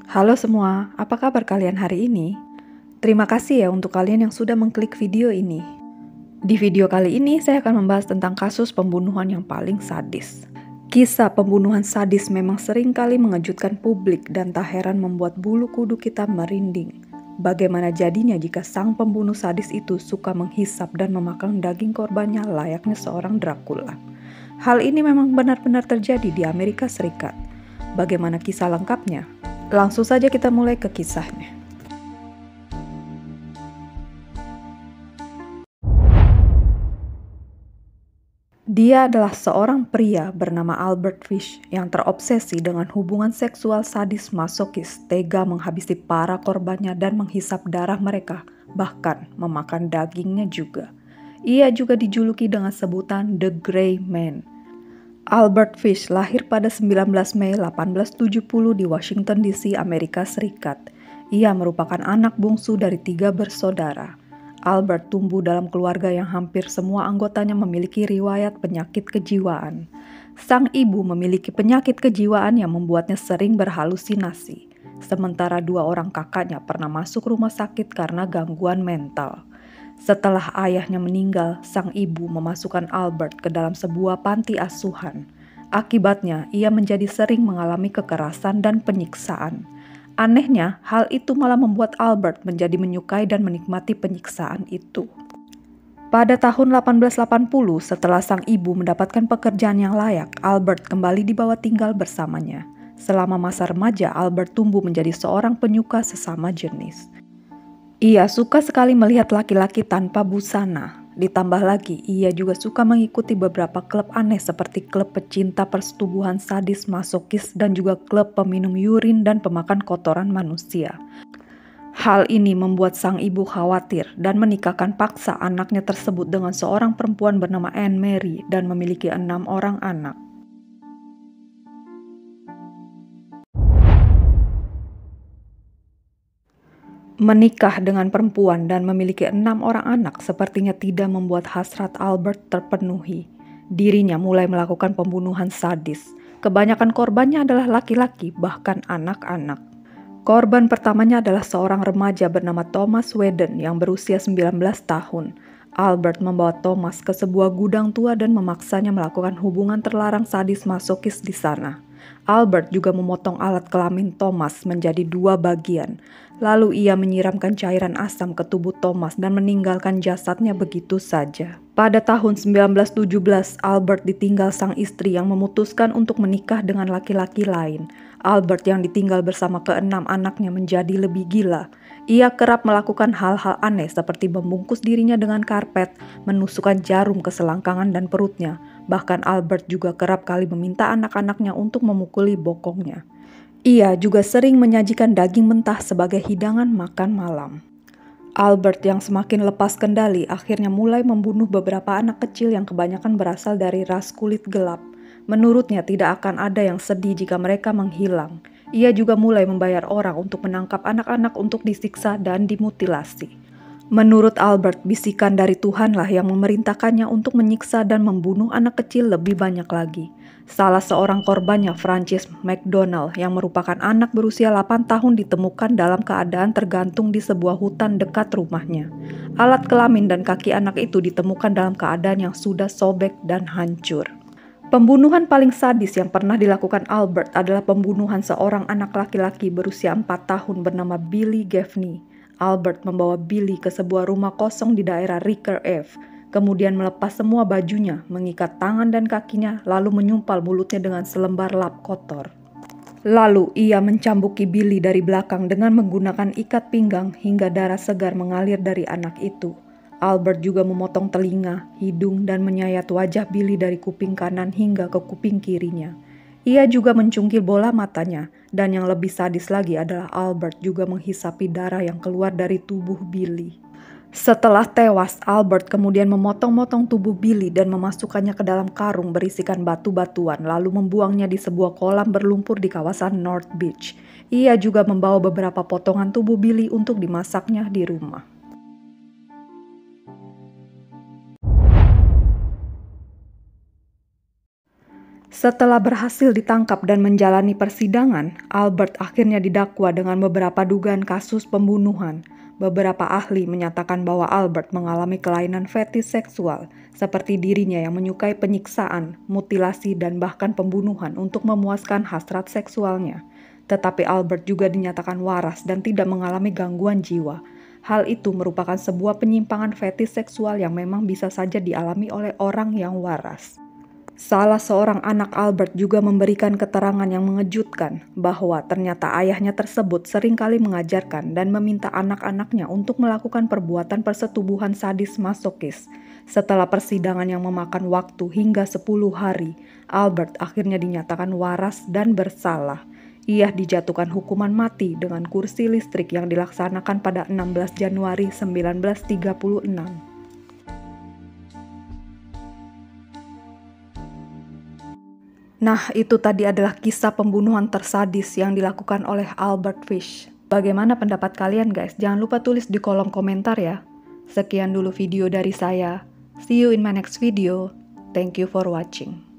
Halo semua, apa kabar kalian hari ini? Terima kasih ya untuk kalian yang sudah mengklik video ini. Di video kali ini saya akan membahas tentang kasus pembunuhan yang paling sadis. Kisah pembunuhan sadis memang sering kali mengejutkan publik dan tak heran membuat bulu kuduk kita merinding. Bagaimana jadinya jika sang pembunuh sadis itu suka menghisap dan memakan daging korbannya layaknya seorang Dracula? Hal ini memang benar-benar terjadi di Amerika Serikat. Bagaimana kisah lengkapnya? Langsung saja kita mulai ke kisahnya. Dia adalah seorang pria bernama Albert Fish yang terobsesi dengan hubungan seksual sadis masokis, tega menghabisi para korbannya dan menghisap darah mereka, bahkan memakan dagingnya juga. Ia juga dijuluki dengan sebutan The Gray Man. Albert Fish lahir pada 19 Mei 1870 di Washington DC, Amerika Serikat. Ia merupakan anak bungsu dari 3 bersaudara. Albert tumbuh dalam keluarga yang hampir semua anggotanya memiliki riwayat penyakit kejiwaan. Sang ibu memiliki penyakit kejiwaan yang membuatnya sering berhalusinasi. Sementara 2 orang kakaknya pernah masuk rumah sakit karena gangguan mental. Setelah ayahnya meninggal, sang ibu memasukkan Albert ke dalam sebuah panti asuhan. Akibatnya, ia menjadi sering mengalami kekerasan dan penyiksaan. Anehnya, hal itu malah membuat Albert menjadi menyukai dan menikmati penyiksaan itu. Pada tahun 1880, setelah sang ibu mendapatkan pekerjaan yang layak, Albert kembali dibawa tinggal bersamanya. Selama masa remaja, Albert tumbuh menjadi seorang penyuka sesama jenis. Ia suka sekali melihat laki-laki tanpa busana. Ditambah lagi, ia juga suka mengikuti beberapa klub aneh seperti klub pecinta persetubuhan sadis masokis dan juga klub peminum urin dan pemakan kotoran manusia. Hal ini membuat sang ibu khawatir dan menikahkan paksa anaknya tersebut dengan seorang perempuan bernama Anne Mary dan memiliki 6 orang anak. Menikah dengan perempuan dan memiliki 6 orang anak sepertinya tidak membuat hasrat Albert terpenuhi. Dirinya mulai melakukan pembunuhan sadis. Kebanyakan korbannya adalah laki-laki, bahkan anak-anak. Korban pertamanya adalah seorang remaja bernama Thomas Whedon yang berusia 19 tahun. Albert membawa Thomas ke sebuah gudang tua dan memaksanya melakukan hubungan terlarang sadis masokis di sana. Albert juga memotong alat kelamin Thomas menjadi 2 bagian. Lalu ia menyiramkan cairan asam ke tubuh Thomas dan meninggalkan jasadnya begitu saja. Pada tahun 1917, Albert ditinggal sang istri yang memutuskan untuk menikah dengan laki-laki lain. Albert yang ditinggal bersama ke-6 anaknya menjadi lebih gila. Ia kerap melakukan hal-hal aneh seperti membungkus dirinya dengan karpet, menusukkan jarum ke selangkangan dan perutnya. Bahkan Albert juga kerap kali meminta anak-anaknya untuk memukuli bokongnya. Ia juga sering menyajikan daging mentah sebagai hidangan makan malam. Albert yang semakin lepas kendali akhirnya mulai membunuh beberapa anak kecil yang kebanyakan berasal dari ras kulit gelap. Menurutnya tidak akan ada yang sedih jika mereka menghilang. Ia juga mulai membayar orang untuk menangkap anak-anak untuk disiksa dan dimutilasi. Menurut Albert, bisikan dari Tuhanlah yang memerintahkannya untuk menyiksa dan membunuh anak kecil lebih banyak lagi. Salah seorang korbannya, Francis McDonald, yang merupakan anak berusia 8 tahun ditemukan dalam keadaan tergantung di sebuah hutan dekat rumahnya. Alat kelamin dan kaki anak itu ditemukan dalam keadaan yang sudah sobek dan hancur. Pembunuhan paling sadis yang pernah dilakukan Albert adalah pembunuhan seorang anak laki-laki berusia 4 tahun bernama Billy Gaffney. Albert membawa Billy ke sebuah rumah kosong di daerah Ricker Ave, kemudian melepas semua bajunya, mengikat tangan dan kakinya, lalu menyumpal mulutnya dengan selembar lap kotor. Lalu ia mencambuki Billy dari belakang dengan menggunakan ikat pinggang hingga darah segar mengalir dari anak itu. Albert juga memotong telinga, hidung, dan menyayat wajah Billy dari kuping kanan hingga ke kuping kirinya. Ia juga mencungkil bola matanya, dan yang lebih sadis lagi adalah Albert juga menghisapi darah yang keluar dari tubuh Billy. Setelah tewas, Albert kemudian memotong-motong tubuh Billy dan memasukkannya ke dalam karung berisikan batu-batuan, lalu membuangnya di sebuah kolam berlumpur di kawasan North Beach. Ia juga membawa beberapa potongan tubuh Billy untuk dimasaknya di rumah. Setelah berhasil ditangkap dan menjalani persidangan, Albert akhirnya didakwa dengan beberapa dugaan kasus pembunuhan. Beberapa ahli menyatakan bahwa Albert mengalami kelainan fetis seksual, seperti dirinya yang menyukai penyiksaan, mutilasi, dan bahkan pembunuhan untuk memuaskan hasrat seksualnya. Tetapi Albert juga dinyatakan waras dan tidak mengalami gangguan jiwa. Hal itu merupakan sebuah penyimpangan fetis seksual yang memang bisa saja dialami oleh orang yang waras. Salah seorang anak Albert juga memberikan keterangan yang mengejutkan bahwa ternyata ayahnya tersebut seringkali mengajarkan dan meminta anak-anaknya untuk melakukan perbuatan persetubuhan sadis masokis. Setelah persidangan yang memakan waktu hingga 10 hari, Albert akhirnya dinyatakan waras dan bersalah. Ia dijatuhkan hukuman mati dengan kursi listrik yang dilaksanakan pada 16 Januari 1936. Nah, itu tadi adalah kisah pembunuhan tersadis yang dilakukan oleh Albert Fish. Bagaimana pendapat kalian guys? Jangan lupa tulis di kolom komentar ya. Sekian dulu video dari saya. See you in my next video. Thank you for watching.